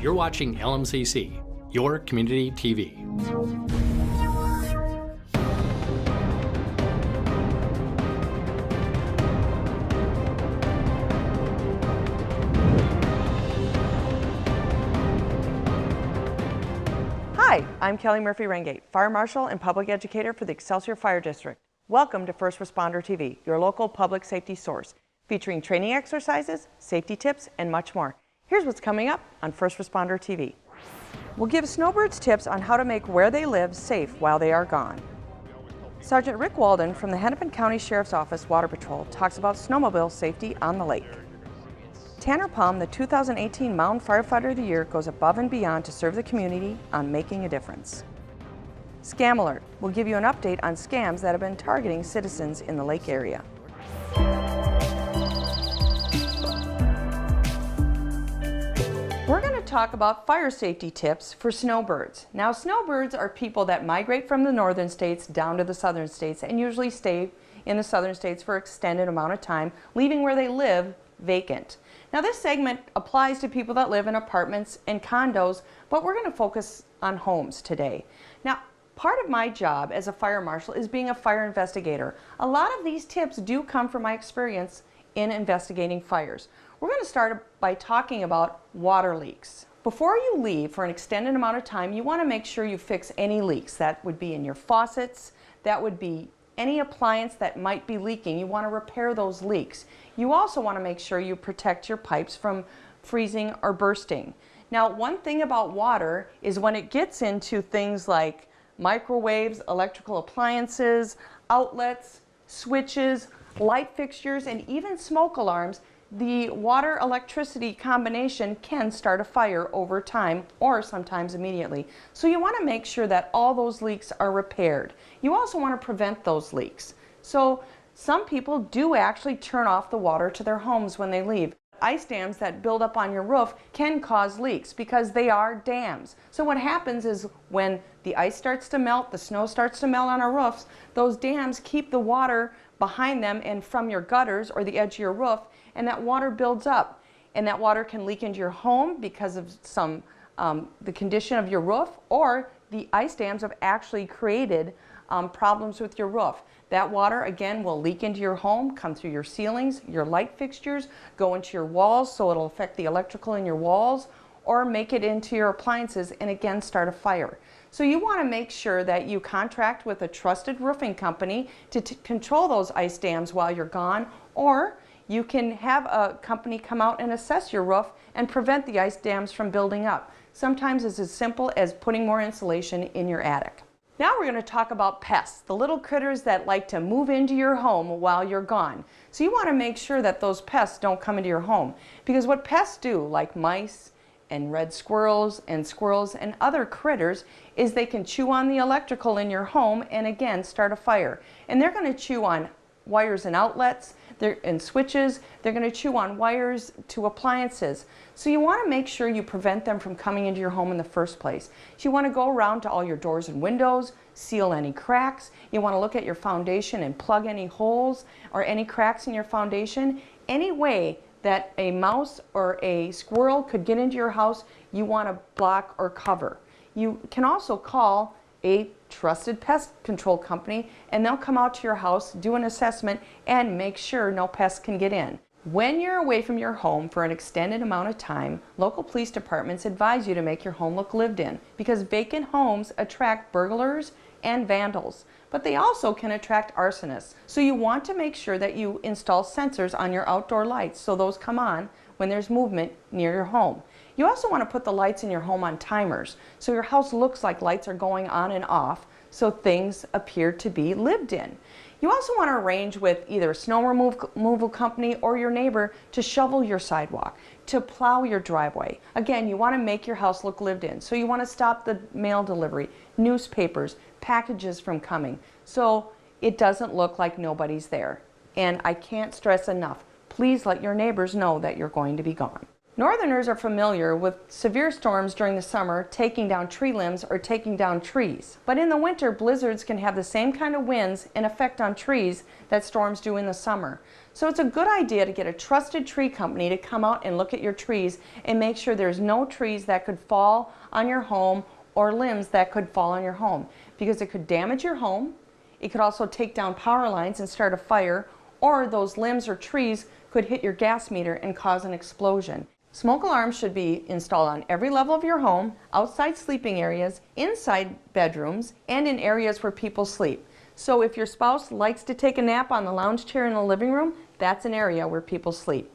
You're watching LMCC, your community TV. Hi, I'm Kellie Murphy-Ringate, Fire Marshal and Public Educator for the Excelsior Fire District. Welcome to First Responder TV, your local public safety source, featuring training exercises, safety tips, and much more. Here's what's coming up on First Responder TV. We'll give snowbirds tips on how to make where they live safe while they are gone. Sergeant Rick Waldon from the Hennepin County Sheriff's Office Water Patrol talks about snowmobile safety on the lake. Tanner Palm, the 2018 Mound Firefighter of the Year, goes above and beyond to serve the community on making a difference. Scam Alert will give you an update on scams that have been targeting citizens in the lake area. We're going to talk about fire safety tips for snowbirds. Now, snowbirds are people that migrate from the northern states down to the southern states and usually stay in the southern states for an extended amount of time, leaving where they live vacant. Now, this segment applies to people that live in apartments and condos, but we're going to focus on homes today. Now, part of my job as a fire marshal is being a fire investigator. A lot of these tips do come from my experience in investigating fires. We're going to start by talking about water leaks. Before you leave for an extended amount of time, you want to make sure you fix any leaks. That would be in your faucets, that would be any appliance that might be leaking. You want to repair those leaks. You also want to make sure you protect your pipes from freezing or bursting. Now, one thing about water is when it gets into things like microwaves, electrical appliances, outlets, switches, light fixtures, and even smoke alarms, the water-electricity combination can start a fire over time or sometimes immediately. So you want to make sure that all those leaks are repaired. You also want to prevent those leaks. So some people do actually turn off the water to their homes when they leave. Ice dams that build up on your roof can cause leaks because they are dams. So what happens is when the ice starts to melt, the snow starts to melt on our roofs, those dams keep the water behind them and from your gutters or the edge of your roof, and that water builds up. And that water can leak into your home because of the condition of your roof, or the ice dams have actually created problems with your roof. That water, again, will leak into your home, come through your ceilings, your light fixtures, go into your walls, so it'll affect the electrical in your walls, or make it into your appliances and again start a fire. So you want to make sure that you contract with a trusted roofing company to control those ice dams while you're gone, or you can have a company come out and assess your roof and prevent the ice dams from building up. Sometimes it's as simple as putting more insulation in your attic. Now we're going to talk about pests, the little critters that like to move into your home while you're gone. So you want to make sure that those pests don't come into your home, because what pests do, like mice and red squirrels and other critters, is they can chew on the electrical in your home and again start a fire. And they're going to chew on wires and outlets and switches. They're going to chew on wires to appliances. So you want to make sure you prevent them from coming into your home in the first place. So you want to go around to all your doors and windows, seal any cracks. You want to look at your foundation and plug any holes or any cracks in your foundation. Any way that a mouse or a squirrel could get into your house, you want to block or cover. You can also call a trusted pest control company, and they'll come out to your house, do an assessment, and make sure no pests can get in. When you're away from your home for an extended amount of time, local police departments advise you to make your home look lived in, because vacant homes attract burglars and vandals, but they also can attract arsonists. So you want to make sure that you install sensors on your outdoor lights so those come on when there's movement near your home. You also want to put the lights in your home on timers so your house looks like lights are going on and off, so things appear to be lived in. You also want to arrange with either a snow removal company or your neighbor to shovel your sidewalk, to plow your driveway. Again, you want to make your house look lived in. So you want to stop the mail delivery, newspapers, packages from coming, so it doesn't look like nobody's there. And I can't stress enough, please let your neighbors know that you're going to be gone. Northerners are familiar with severe storms during the summer taking down tree limbs or taking down trees. But in the winter, blizzards can have the same kind of winds and effect on trees that storms do in the summer. So it's a good idea to get a trusted tree company to come out and look at your trees and make sure there's no trees that could fall on your home or limbs that could fall on your home, because it could damage your home. It could also take down power lines and start a fire, or those limbs or trees could hit your gas meter and cause an explosion. Smoke alarms should be installed on every level of your home, outside sleeping areas, inside bedrooms, and in areas where people sleep. So if your spouse likes to take a nap on the lounge chair in the living room, that's an area where people sleep.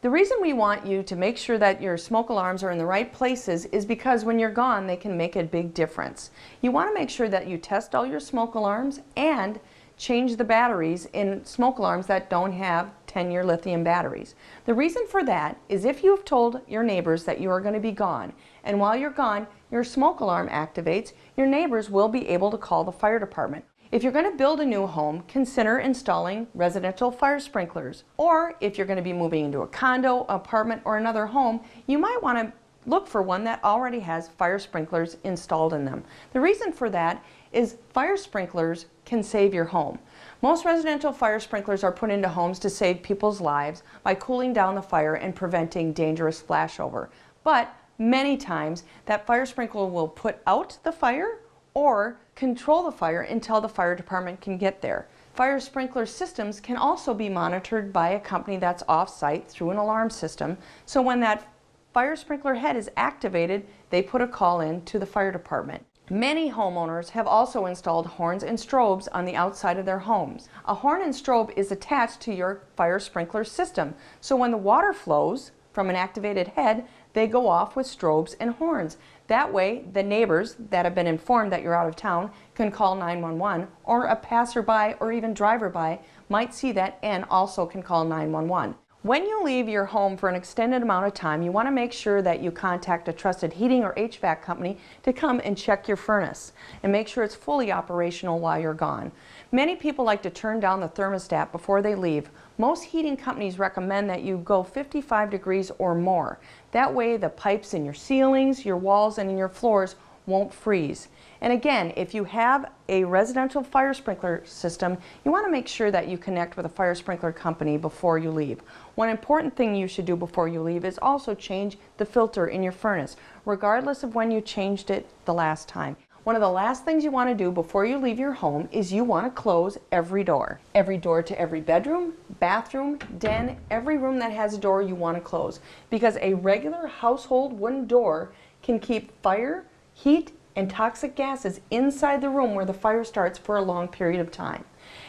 The reason we want you to make sure that your smoke alarms are in the right places is because when you're gone, they can make a big difference. You want to make sure that you test all your smoke alarms and change the batteries in smoke alarms that don't have 10-year lithium batteries. The reason for that is if you've told your neighbors that you are going to be gone, and while you're gone, your smoke alarm activates, your neighbors will be able to call the fire department. If you're going to build a new home, consider installing residential fire sprinklers. Or if you're going to be moving into a condo, apartment, or another home, you might want to look for one that already has fire sprinklers installed in them. The reason for that is fire sprinklers can save your home. Most residential fire sprinklers are put into homes to save people's lives by cooling down the fire and preventing dangerous splashover. But many times that fire sprinkler will put out the fire or control the fire until the fire department can get there. Fire sprinkler systems can also be monitored by a company that's off-site through an alarm system. So when that fire sprinkler head is activated, they put a call in to the fire department. Many homeowners have also installed horns and strobes on the outside of their homes. A horn and strobe is attached to your fire sprinkler system. So when the water flows from an activated head, they go off with strobes and horns. That way, the neighbors that have been informed that you're out of town can call 911, or a passerby or even driver-by might see that and also can call 911. When you leave your home for an extended amount of time, you want to make sure that you contact a trusted heating or HVAC company to come and check your furnace and make sure it's fully operational while you're gone. Many people like to turn down the thermostat before they leave. Most heating companies recommend that you go 55 degrees or more. That way the pipes in your ceilings, your walls, and in your floors won't freeze. And again, if you have a residential fire sprinkler system, you want to make sure that you connect with a fire sprinkler company before you leave. One important thing you should do before you leave is also change the filter in your furnace, regardless of when you changed it the last time. One of the last things you want to do before you leave your home is you want to close every door. Every door to every bedroom, bathroom, den, every room that has a door you want to close. Because a regular household wooden door can keep fire, heat, and toxic gases inside the room where the fire starts for a long period of time.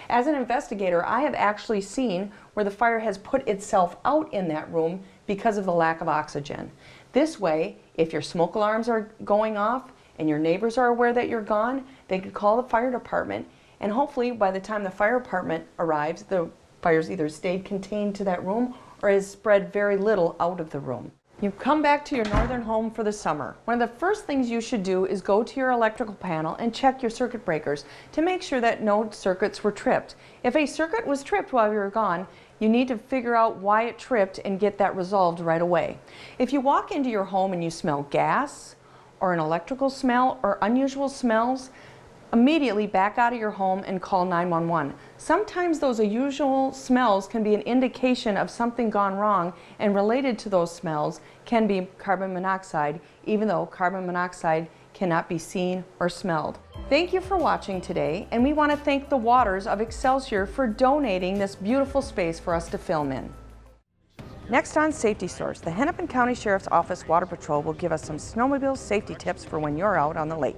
As an investigator, I have actually seen where the fire has put itself out in that room because of the lack of oxygen. This way, if your smoke alarms are going off and your neighbors are aware that you're gone, they could call the fire department, and hopefully by the time the fire department arrives, the fire's either stayed contained to that room or has spread very little out of the room. You come back to your northern home for the summer. One of the first things you should do is go to your electrical panel and check your circuit breakers to make sure that no circuits were tripped. If a circuit was tripped while you were gone, you need to figure out why it tripped and get that resolved right away. If you walk into your home and you smell gas or an electrical smell or unusual smells, immediately back out of your home and call 911. Sometimes those unusual smells can be an indication of something gone wrong, and related to those smells can be carbon monoxide, even though carbon monoxide cannot be seen or smelled. Thank you for watching today, and we want to thank the Waters of Excelsior for donating this beautiful space for us to film in. Next on Safety Source, the Hennepin County Sheriff's Office Water Patrol will give us some snowmobile safety tips for when you're out on the lake.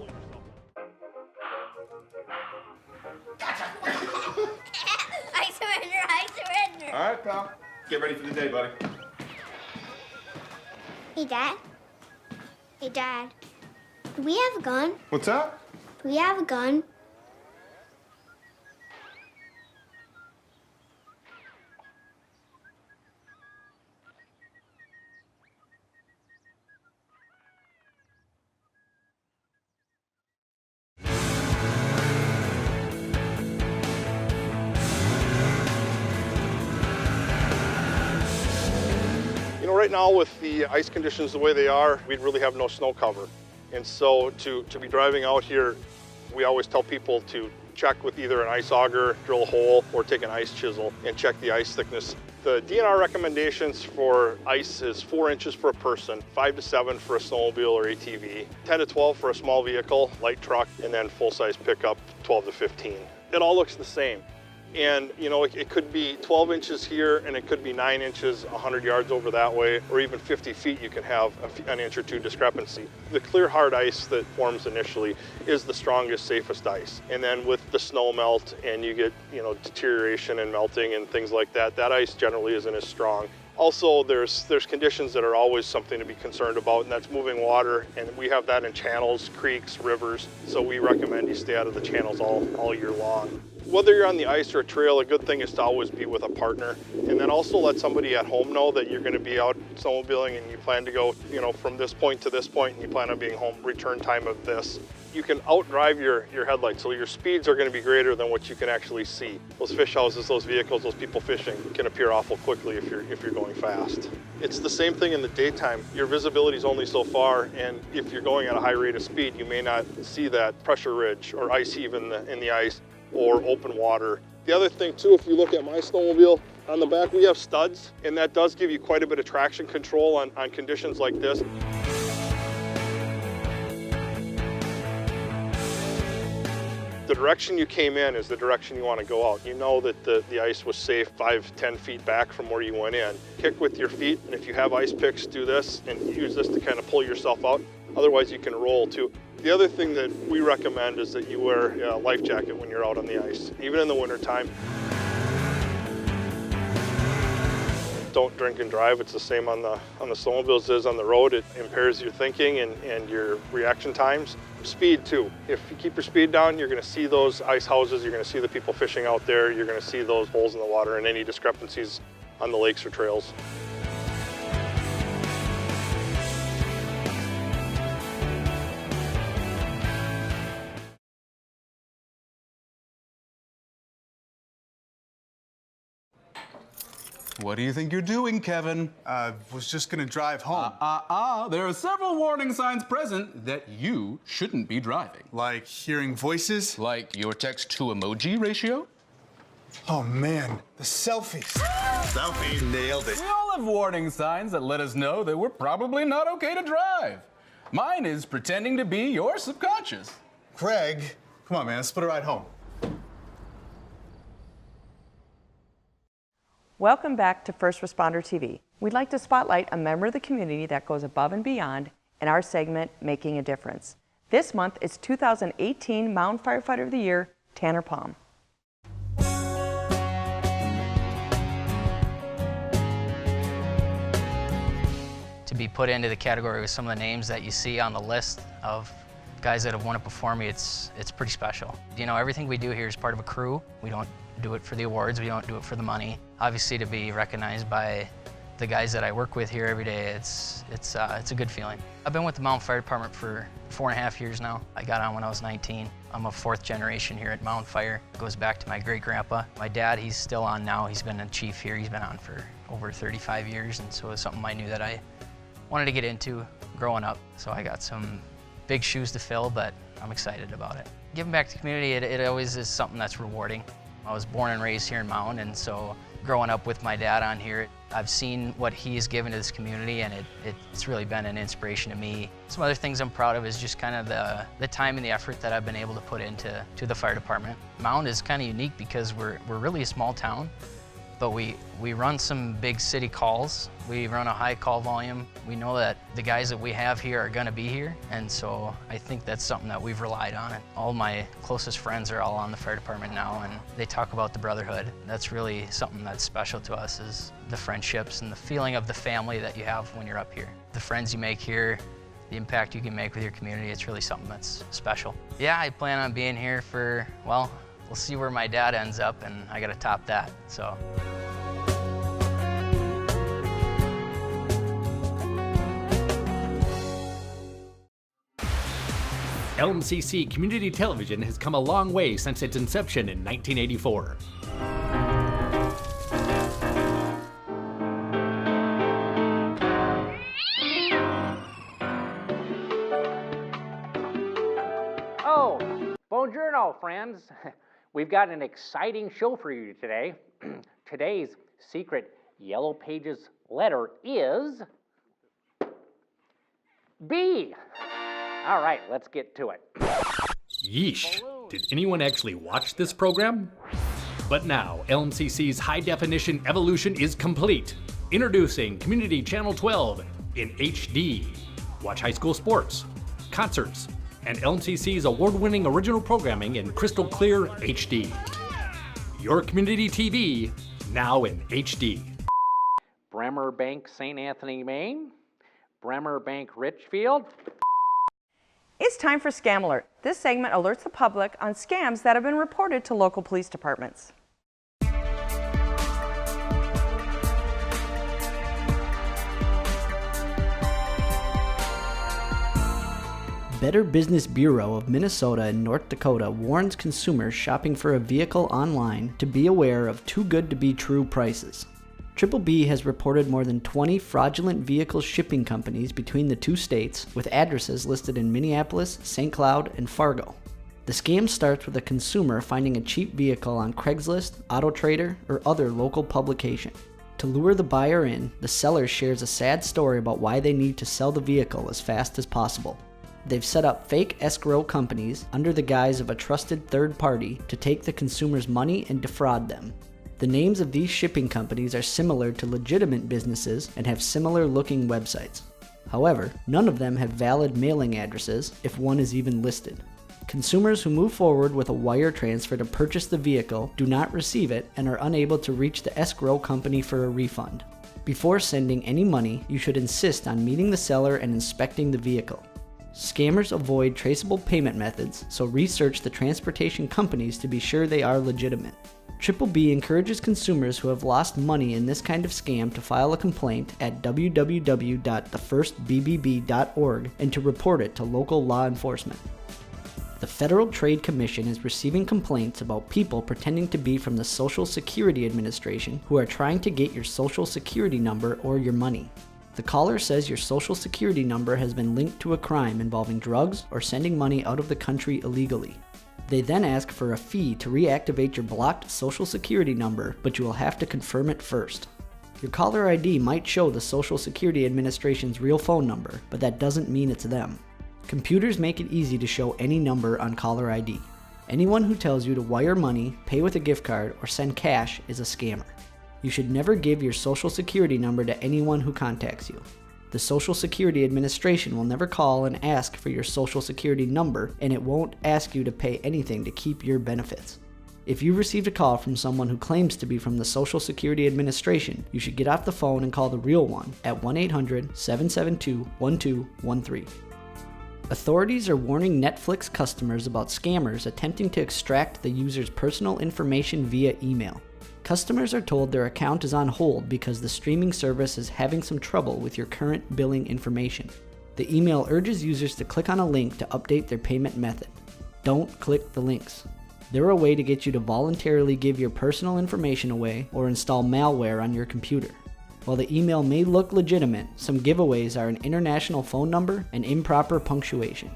All right, pal. Get ready for the day, buddy. Hey, Dad. Hey, Dad. Do we have a gun? What's up? Do we have a gun? Right now with the ice conditions the way they are, we'd really have no snow cover. And so to be driving out here, we always tell people to check with either an ice auger, drill a hole, or take an ice chisel and check the ice thickness. The DNR recommendations for ice is 4 inches for a person, 5 to 7 for a snowmobile or ATV, 10 to 12 for a small vehicle, light truck, and then full-size pickup, 12 to 15. It all looks the same. And you know, it could be 12 inches here and it could be 9 inches 100 yards over that way, or even 50 feet you can have an inch or two discrepancy. The clear hard ice that forms initially is the strongest, safest ice. And then with the snow melt and you get, you know, deterioration and melting and things like that, that ice generally isn't as strong. Also, there's conditions that are always something to be concerned about, and that's moving water, and we have that in channels, creeks, rivers, so we recommend you stay out of the channels all year long. Whether you're on the ice or a trail, a good thing is to always be with a partner, and then also let somebody at home know that you're going to be out snowmobiling and you plan to go, you know, from this point to this point, and you plan on being home return time of this. You can outdrive your headlights, so your speeds are going to be greater than what you can actually see. Those fish houses, those vehicles, those people fishing can appear awful quickly if you're going fast. It's the same thing in the daytime. Your visibility is only so far, and if you're going at a high rate of speed, you may not see that pressure ridge or ice heave in the ice or open water. The other thing too, if you look at my snowmobile, on the back we have studs, and that does give you quite a bit of traction control on conditions like this. The direction you came in is the direction you want to go out. You know that the ice was safe 5-10 feet back from where you went in. Kick with your feet, and if you have ice picks, do this and use this to kind of pull yourself out. Otherwise you can roll too. The other thing that we recommend is that you wear a life jacket when you're out on the ice, even in the winter time. Don't drink and drive. It's the same on the snowmobiles as on the road. It impairs your thinking and your reaction times. Speed too. If you keep your speed down, you're going to see those ice houses, you're going to see the people fishing out there, you're going to see those holes in the water and any discrepancies on the lakes or trails. What do you think you're doing, Kevin? Was just gonna drive home. There are several warning signs present that you shouldn't be driving. Like hearing voices? Like your text-to-emoji ratio? Oh man, the selfies. Selfie. Nailed it. We all have warning signs that let us know that we're probably not okay to drive. Mine is pretending to be your subconscious. Greg, come on man, let's put a ride home. Welcome back to First Responder TV. We'd like to spotlight a member of the community that goes above and beyond in our segment, Making a Difference. This month is 2018 Mound Firefighter of the Year, Tanner Palm. To be put into the category with some of the names that you see on the list of guys that have won it before me, it's pretty special. You know, everything we do here is part of a crew. We don't do it for the awards, we don't do it for the money. Obviously, to be recognized by the guys that I work with here every day, it's a good feeling. I've been with the Mound Fire Department for 4.5 years now. I got on when I was 19. I'm a 4th generation here at Mound Fire. It goes back to my great-grandpa. My dad, he's still on now. He's been a chief here. He's been on for over 35 years, and so it's something I knew that I wanted to get into growing up. So I got some big shoes to fill, but I'm excited about it. Giving back to the community, it always is something that's rewarding. I was born and raised here in Mound, and so growing up with my dad on here, I've seen what he has given to this community, and it's really been an inspiration to me. Some other things I'm proud of is just kind of the time and the effort that I've been able to put into the fire department. Mound is kind of unique because we're really a small town, but we run some big city calls. We run a high call volume. We know that the guys that we have here are gonna be here, and so I think that's something that we've relied on. All my closest friends are all on the fire department now, and they talk about the brotherhood. That's really something that's special to us, is the friendships and the feeling of the family that you have when you're up here. The friends you make here, the impact you can make with your community, it's really something that's special. Yeah, I plan on being here for, well, we'll see where my dad ends up, and I gotta top that, so. LMCC Community Television has come a long way since its inception in 1984. Buongiorno, friends. We've got an exciting show for you today. Today's secret Yellow Pages letter is B. All right, let's get to it. Yeesh. Did anyone actually watch this program? But now, LMCC's high-definition evolution is complete. Introducing Community Channel 12 in HD. Watch high school sports, concerts, and LMCC's award-winning original programming in crystal clear HD. Your community TV, now in HD. Bremer Bank, St. Anthony, Maine. Bremer Bank, Richfield. It's time for Scam Alert. This segment alerts the public on scams that have been reported to local police departments. Better Business Bureau of Minnesota and North Dakota warns consumers shopping for a vehicle online to be aware of too good to be true prices. Triple B has reported more than 20 fraudulent vehicle shipping companies between the two states with addresses listed in Minneapolis, St. Cloud, and Fargo. The scam starts with a consumer finding a cheap vehicle on Craigslist, AutoTrader, or other local publication. To lure the buyer in, the seller shares a sad story about why they need to sell the vehicle as fast as possible. They've set up fake escrow companies under the guise of a trusted third party to take the consumer's money and defraud them. The names of these shipping companies are similar to legitimate businesses and have similar looking websites. However, none of them have valid mailing addresses, if one is even listed. Consumers who move forward with a wire transfer to purchase the vehicle do not receive it and are unable to reach the escrow company for a refund. Before sending any money, you should insist on meeting the seller and inspecting the vehicle. Scammers avoid traceable payment methods, so research the transportation companies to be sure they are legitimate. Triple B encourages consumers who have lost money in this kind of scam to file a complaint at www.thefirstbbb.org and to report it to local law enforcement. The Federal Trade Commission is receiving complaints about people pretending to be from the Social Security Administration who are trying to get your Social Security number or your money. The caller says your Social Security number has been linked to a crime involving drugs or sending money out of the country illegally. They then ask for a fee to reactivate your blocked Social Security number, but you will have to confirm it first. Your caller ID might show the Social Security Administration's real phone number, but that doesn't mean it's them. Computers make it easy to show any number on caller ID. Anyone who tells you to wire money, pay with a gift card, or send cash is a scammer. You should never give your Social Security number to anyone who contacts you. The Social Security Administration will never call and ask for your Social Security number, and it won't ask you to pay anything to keep your benefits. If you received a call from someone who claims to be from the Social Security Administration, you should get off the phone and call the real one at 1-800-772-1213. Authorities are warning Netflix customers about scammers attempting to extract the user's personal information via email. Customers are told their account is on hold because the streaming service is having some trouble with your current billing information. The email urges users to click on a link to update their payment method. Don't click the links. They're a way to get you to voluntarily give your personal information away or install malware on your computer. While the email may look legitimate, some giveaways are an international phone number and improper punctuation.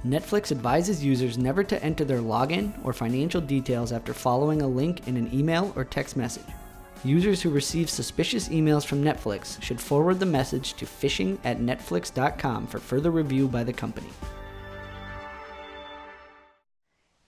Netflix advises users never to enter their login or financial details after following a link in an email or text message. Users who receive suspicious emails from Netflix should forward the message to phishing@netflix.com for further review by the company.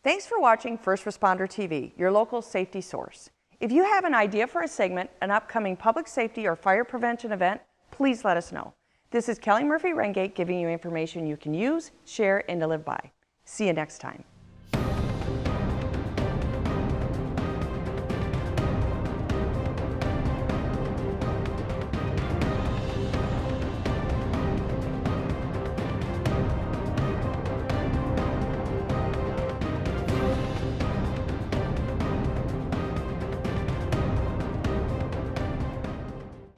Thanks for watching First Responder TV, your local safety source. If you have an idea for a segment, an upcoming public safety or fire prevention event, please let us know. This is Kellie Murphy-Ringate giving you information you can use, share, and to live by. See you next time.